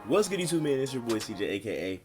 What's good, YouTube, man? It's your boy CJ, aka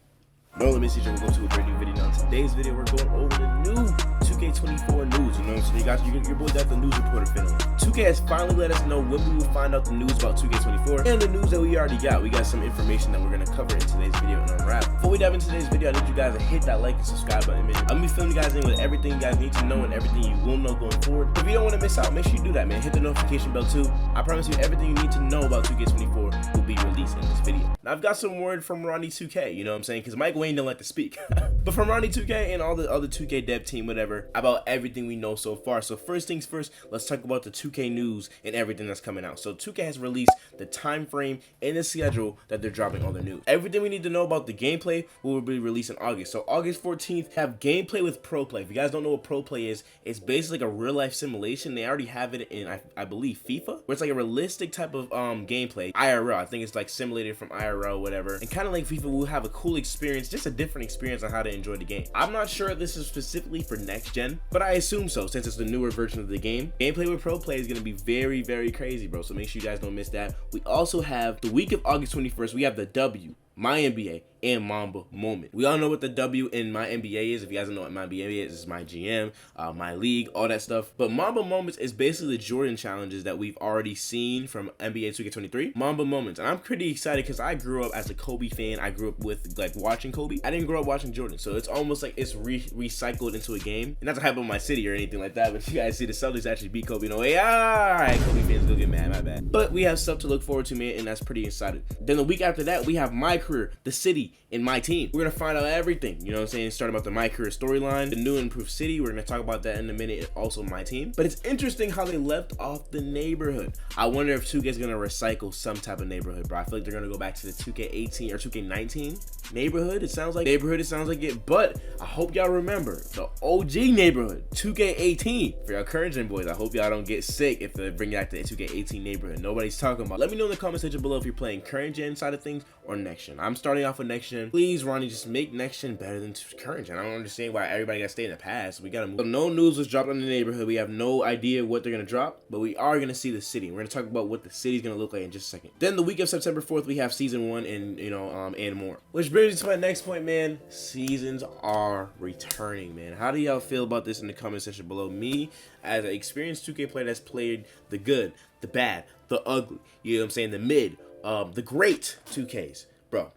Nolimitcj, and we're going to a brand new video. Now, in today's video, we're going over the new 2K24 news. You know what I'm saying? You guys, your boy got the news reporter finally. 2K has finally let us know when we will find out the news about 2K24 and the news that we already got. We got some information that we're going to cover in today's video and unwrap. Before we dive into today's video, I need you guys to hit that like and subscribe button, man. I'm going to be filling you guys in with everything you guys need to know and everything you will know going forward. If you don't want to miss out, make sure you do that, man. Hit the notification bell too. I promise you everything you need to know about 2K24 will be released in this video. Now, I've got some word from Ronnie2K, you know what I'm saying? Because Mike Wayne didn't like to speak. But from Ronnie2K and all the other 2K dev team, whatever, about everything we know so far. So first things first, let's talk about the 2K news and everything that's coming out. So 2K has released the time frame and the schedule that they're dropping all their news. Everything we need to know about the gameplay will be released in August. So August 14th, have gameplay with pro play. If you guys don't know what pro play is, it's basically like a real life simulation. They already have it in, I believe, FIFA, where it's like a realistic type of gameplay. IRL, I think it's like simulated from IRL, whatever. And kind of like FIFA, will have a cool experience, just a different experience on how to enjoy the game. I'm not sure if this is specifically for next gen, but I assume so since it's the newer version of the game. Gameplay with pro play is going to be very, very crazy, bro. So make sure you guys don't miss that. We also have the week of August 21st, we have the W, My NBA, and Mamba Moment. We all know what the W in My NBA is. If you guys don't know what My NBA is, it's my GM, my league, all that stuff. But Mamba Moments is basically the Jordan challenges that we've already seen from NBA 2K23. Mamba Moments. And I'm pretty excited because I grew up as a Kobe fan. I grew up with like watching Kobe. I didn't grow up watching Jordan. So it's almost like it's recycled into a game. And not to hype up my city or anything like that, but you guys see the Celtics actually beat Kobe. No way. Alright, Kobe fans go get mad, my bad. But we have stuff to look forward to, man, and that's pretty exciting. Then the week after that, we have My Career, the city, and my team. We're gonna find out everything, you know what I'm saying, starting about the My Career storyline, the new and improved city. We're gonna talk about that in a minute, and also my team. But it's interesting how they left off the neighborhood. I wonder if 2K is gonna recycle some type of neighborhood, bro. I feel like they're gonna go back to the 2K18 or 2K19 neighborhood. It sounds like it, but I hope y'all remember the OG neighborhood, 2K18. For y'all current gen boys, I hope y'all don't get sick if they bring back the 2K18 neighborhood. Nobody's talking about. Let me know in the comment section below if you're playing current gen side of things or next gen. I'm starting off with next gen. Please, Ronnie, just make next gen better than current gen. I don't understand why everybody gotta stay in the past. We gotta move. So no news was dropped on the neighborhood. We have no idea what they're gonna drop, but we are gonna see the city. We're gonna talk about what the city's gonna look like in just a second. Then the week of September 4th, we have season 1 and and more. Which brings me to my next point, man. Seasons are returning, man. How do y'all feel about this in the comment section below? Me, as an experienced 2K player that's played the good, the bad, the ugly, you know what I'm saying, the mid, the great 2Ks, bro.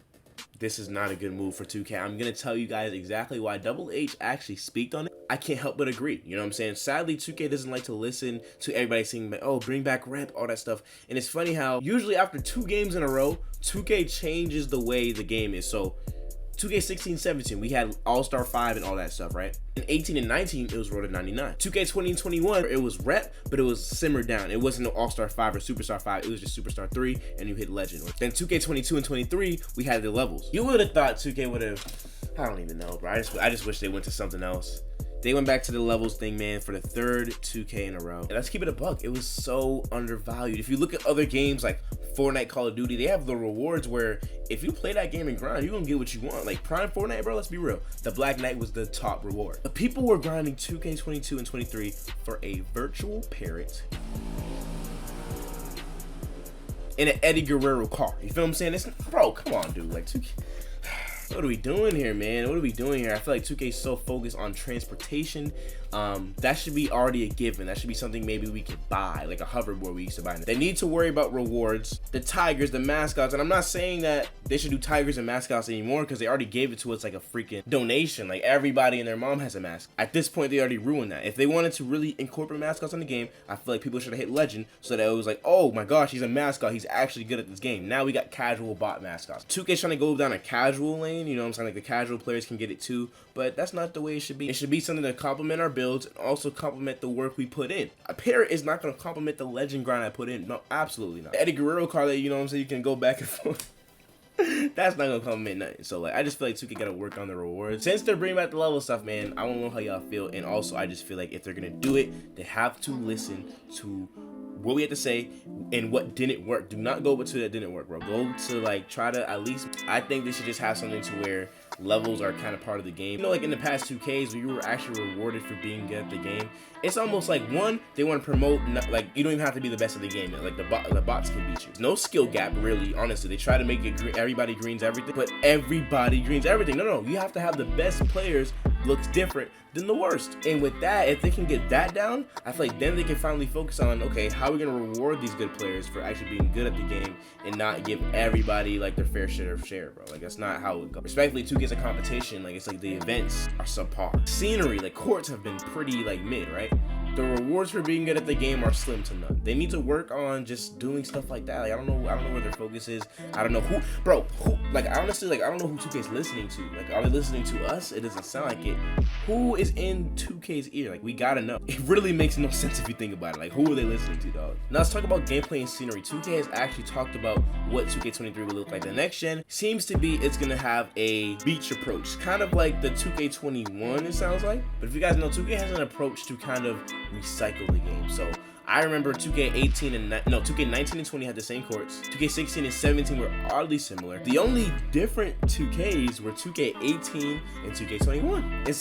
This is not a good move for 2K. I'm going to tell you guys exactly why. Double H actually speaked on it. I can't help but agree. You know what I'm saying? Sadly, 2K doesn't like to listen to everybody saying, oh, bring back rep, all that stuff. And it's funny how usually after 2 games in a row, 2K changes the way the game is. So 2K16, 17, we had All-Star 5 and all that stuff, right? In 18 and 19, it was Road to 99. 2K20 and 21, it was rep, but it was simmered down. It wasn't no All-Star 5 or Superstar 5. It was just Superstar 3, and you hit Legend. Then 2K22 and 23, we had the levels. You would have thought 2K would have, I don't even know, bro. I just wish they went to something else. They went back to the levels thing, man, for the 3rd 2K in a row. And let's keep it a buck. It was so undervalued. If you look at other games like Fortnite, Call of Duty, they have the rewards where if you play that game and grind, you're gonna get what you want. Like Prime Fortnite, bro, let's be real. The Black Knight was the top reward. But people were grinding 2K22 and 23 for a virtual parrot in an Eddie Guerrero car. You feel what I'm saying? It's, bro, come on, dude. Like 2K. What are we doing here, man? What are we doing here? I feel like 2K is so focused on transportation. That should be already a given. That should be something maybe we could buy, like a hoverboard we used to buy. They need to worry about rewards, the tigers, the mascots. And I'm not saying that they should do tigers and mascots anymore because they already gave it to us like a freaking donation. Like everybody and their mom has a mask. At this point, they already ruined that. If they wanted to really incorporate mascots in the game, I feel like people should have hit Legend so that it was like, oh my gosh, he's a mascot. He's actually good at this game. Now we got casual bot mascots. 2K's trying to go down a casual lane. You know what I'm saying? Like the casual players can get it too, but that's not the way it should be. It should be something to complement our builds and also complement the work we put in. A parrot is not going to complement the legend grind I put in. No, absolutely not. The Eddie Guerrero car that, you know what I'm saying, you can go back and forth. That's not gonna compliment nothing. So like, I just feel like 2K gotta work on the rewards. Since they're bringing back the level stuff, man, I don't know how y'all feel. And also, I just feel like if they're gonna do it, they have to listen to what we had to say and what didn't work. Do not go to that didn't work, bro. Go to like try to at least. I think they should just have something to where levels are kind of part of the game. You know, like in the past 2Ks where you were actually rewarded for being good at the game, it's almost like, one, they want to promote, like, you don't even have to be the best at the game. Like, the bots can beat you. No skill gap, really, honestly. They try to make it everybody greens everything, but everybody greens everything. No, you have to have the best players looks different than the worst. And with that, if they can get that down, I feel like then they can finally focus on, okay, how are we gonna reward these good players for actually being good at the game and not give everybody like their fair share, bro. Like, that's not how it goes. Respectfully, 2K's a competition. Like, it's like the events are subpar. Scenery, like courts have been pretty like mid, right? The rewards for being good at the game are slim to none. They need to work on just doing stuff like that. Like, I don't know where their focus is. I don't know who, like, honestly, like, I don't know who 2K's listening to. Like, are they listening to us? It doesn't sound like it. Who is in 2K's ear? Like, we gotta know. It really makes no sense if you think about it. Like, who are they listening to, dog? Now let's talk about gameplay and scenery. 2K has actually talked about what 2K23 will look like. The next gen seems to be it's gonna have a beach approach, kind of like the 2K21, it sounds like. But if you guys know, 2K has an approach to kind of recycle the game. So I remember 2K19 and 20 had the same courts. 2K16 and 17 were oddly similar. The only different 2Ks were 2K18 and 2K21. And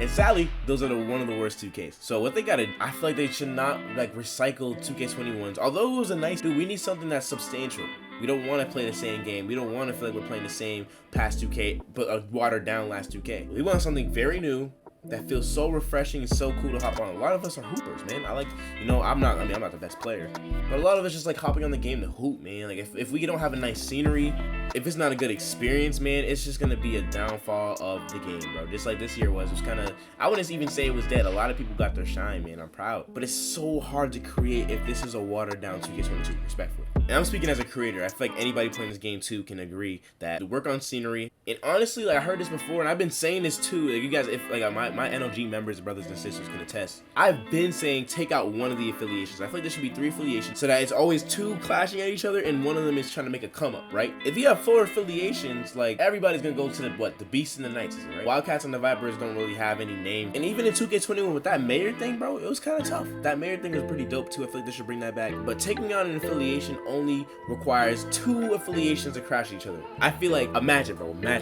sadly, those are one of the worst 2Ks. So what they gotta, I feel like they should not like recycle 2K21s. Although it was a nice, dude, we need something that's substantial. We don't want to play the same game. We don't want to feel like we're playing the same past 2K, but a watered down last 2K. We want something very new that feels so refreshing and so cool to hop on. A lot of us are hoopers, man. I like, you know, I'm not the best player, but a lot of us just like hopping on the game to hoop, man. Like, if we don't have a nice scenery, if it's not a good experience, man, it's just gonna be a downfall of the game, bro. Just like this year was. It was kind of, I wouldn't even say it was dead. A lot of people got their shine, man. I'm proud, but it's so hard to create if this is a watered down 2K22, respectfully. And I'm speaking as a creator. I feel like anybody playing this game too can agree that to work on scenery. And honestly, like, I heard this before, and I've been saying this too. Like, you guys, if like my NLG members, brothers and sisters can attest, I've been saying take out one of the affiliations. I feel like there should be 3 affiliations so that it's always 2 clashing at each other, and one of them is trying to make a come up, right? If you have 4 affiliations, like, everybody's gonna go to the Beasts and the Knights, right? Wildcats and the Vipers don't really have any name. And even in 2K21 with that mayor thing, bro, it was kind of tough. That mayor thing was pretty dope too. I feel like they should bring that back. But taking on an affiliation only requires 2 affiliations to crash each other. I feel like, imagine, bro, imagine.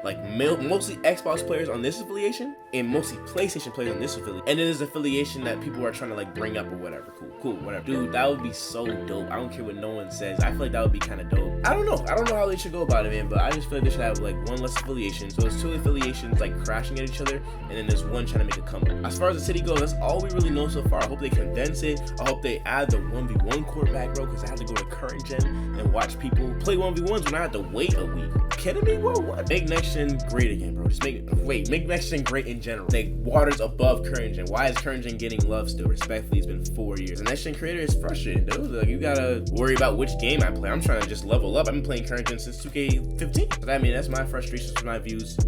Like, mostly Xbox players on this affiliation and mostly PlayStation players on this affiliation. And it is an affiliation that people are trying to like bring up or whatever. Cool, whatever. Dude, that would be so dope. I don't care what no one says. I feel like that would be kind of dope. I don't know how they should go about it, man, but I just feel like they should have like 1 less affiliation. So it's 2 affiliations like crashing at each other, and then there's 1 trying to make a comeback. As far as the city goes, that's all we really know so far. I hope they condense it. I hope they add the 1v1 court back, bro, because I had to go to current gen and watch people play 1v1s when I had to wait a week. Kidding me, bro? What? Make next gen great again, bro. Just make next gen great in general. Like, waters above current gen. Why is current gen getting love still? Respectfully, it's been 4 years. The next gen creator is frustrated, dude. Like, you gotta worry about which game I play. I'm trying to just level up. I've been playing current gen since 2K15. So I mean, that's my frustrations, my views.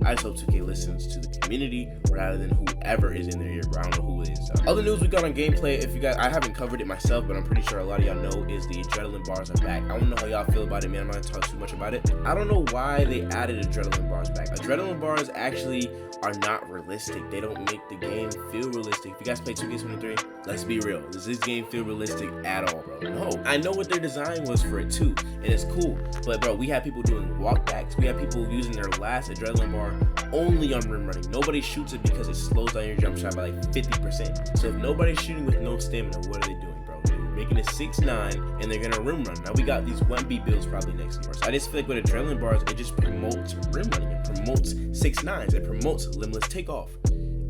I just hope 2K listens to the community rather than whoever is in their ear, bro. I don't know who it is. Other news we got on gameplay, if you guys, I haven't covered it myself, but I'm pretty sure a lot of y'all know, is the adrenaline bars are back. I don't know how y'all feel about it, man. I'm not gonna talk too much about it. I don't know why they added adrenaline bars back. Adrenaline bars actually are not realistic. They don't make the game feel realistic. If you guys play 2K23, let's be real. Does this game feel realistic at all, bro? No. I know what their design was for it too, and it's cool. But bro, we have people doing walkbacks. We have people using their last adrenaline bar only on rim running. Nobody shoots it because it slows down your jump shot by like 50%. So if nobody's shooting with no stamina, what are they doing, bro? They're making it 6'9", and they're gonna rim run. Now we got these 1B builds probably next year. So I just feel like with adrenaline bars, it just promotes rim running. It promotes 6'9s. It promotes limitless takeoff.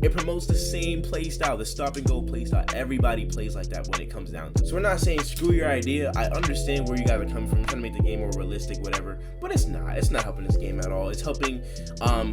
It promotes the same play style, the stop and go play style. Everybody plays like that when it comes down to it. So we're not saying screw your idea. I understand where you guys are coming from, trying to make the game more realistic, whatever. But it's not. It's not helping this game at all. It's helping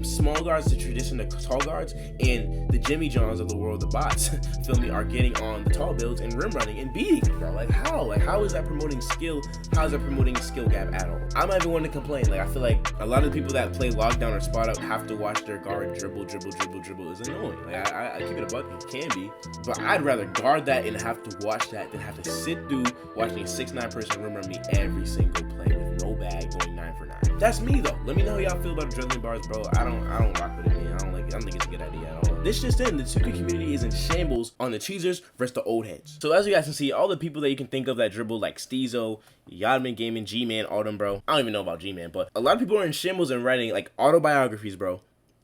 small guards to transition to tall guards, and the Jimmy Johns of the world, the bots, feel me, are getting on the tall builds and rim running and beating it, bro. Like, how? Like, how is that promoting skill? How is that promoting skill gap at all? I'm not even one to complain. Like, I feel like a lot of the people that play lockdown or spot up have to watch their guard dribble. Is annoying. Like, I keep it a buck, it can be, but I'd rather guard that and have to watch that than have to sit through watching a 6'9" person rim run me every single play with no bag going 9 for 9. That's me though. Let me know how y'all feel about adrenaline bars, bro. I don't rock with it, man. I don't think it's a good idea at all. This just in, the 2K community is in shambles on the cheesers versus the old heads. So as you guys can see, all the people that you can think of that dribble, like Steezo, Yadman Gaming, G-Man, all them, bro. I don't even know about G-Man, but a lot of people are in shambles and writing like autobiographies, bro,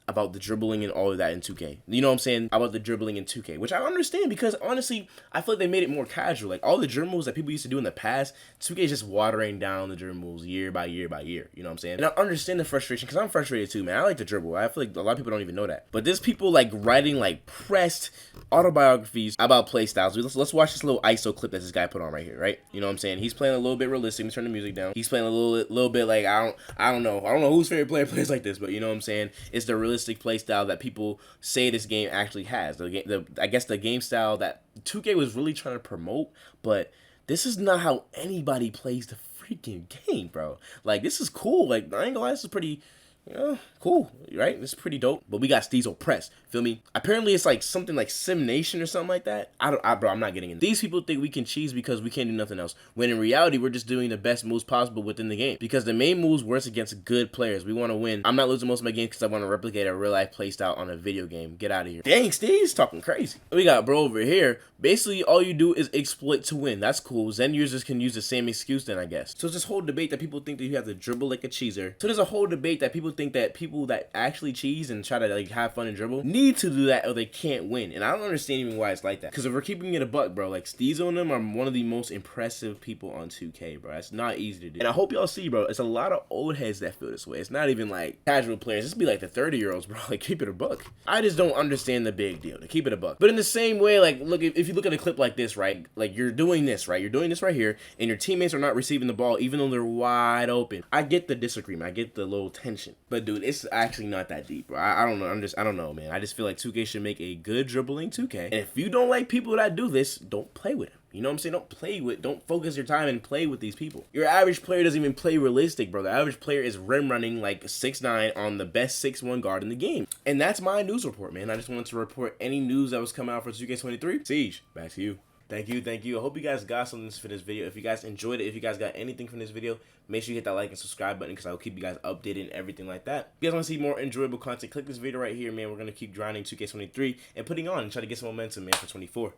about the dribbling and all of that in 2K. You know what I'm saying? About the dribbling in 2K, which I understand because honestly, I feel like they made it more casual. Like all the dribbles that people used to do in the past, 2K is just watering down the dribbles year by year by year. You know what I'm saying? And I understand the frustration because I'm frustrated too, man. I like to dribble. I feel like a lot of people don't even know that. But there's people like writing like pressed autobiographies about play styles. Let's watch this little ISO clip that this guy put on right here, right? You know what I'm saying? He's playing a little bit realistic. Let me turn the music down. He's playing a little bit like I don't know whose favorite player plays like this, but you know what I'm saying? It's the realistic play style that people say this game actually has. I guess the game style that 2K was really trying to promote, but this is not how anybody plays the freaking game, bro. Like, this is cool. Like, I ain't gonna lie, this is pretty, you know, cool, right? This is pretty dope. But we got Steezo Press, feel me? Apparently, it's like something like Sim Nation or something like that. Bro, I'm not getting it. These people think we can cheese because we can't do nothing else. When in reality, we're just doing the best moves possible within the game. Because the main moves works against good players. We want to win. I'm not losing most of my games because I want to replicate a real life play style on a video game. Get out of here. Dang, Steve's talking crazy. We got bro over here. Basically, all you do is exploit to win. That's cool. Zen users can use the same excuse then, I guess. So it's this whole debate that people think that you have to dribble like a cheeser. So there's a whole debate that people think that people that actually cheese and try to like have fun and dribble need to do that or they can't win. And I don't understand even why it's like that. Because if we're keeping it a buck, bro, like Steezo and them are one of the most impressive people on 2K, bro. It's not easy to do. And I hope y'all see, bro, it's a lot of old heads that feel this way. It's not even like casual players. This be like the 30-year-olds, bro. Like, keep it a buck. I just don't understand the big deal to keep it a buck. But in the same way, like, look, if you look at a clip like this, right? Like, you're doing this, right? You're doing this right here, and your teammates are not receiving the ball, even though they're wide open. I get the disagreement. I get the little tension. But, dude, it's actually not that deep, bro. I don't know. I don't know, man. I just feel like 2K should make a good dribbling 2K. And if you don't like people that do this, don't play with them. You know what I'm saying? Don't focus your time and play with these people. Your average player doesn't even play realistic, bro. The average player is rim running like 6'9" on the best 6'1" guard in the game. And that's my news report, man. I just wanted to report any news that was coming out for 2K23. Siege, back to you. Thank you. I hope you guys got something for this video. If you guys enjoyed it, if you guys got anything from this video, make sure you hit that like and subscribe button because I will keep you guys updated and everything like that. If you guys want to see more enjoyable content, click this video right here, man. We're going to keep grinding 2K23 and putting on and try to get some momentum, man, for 24.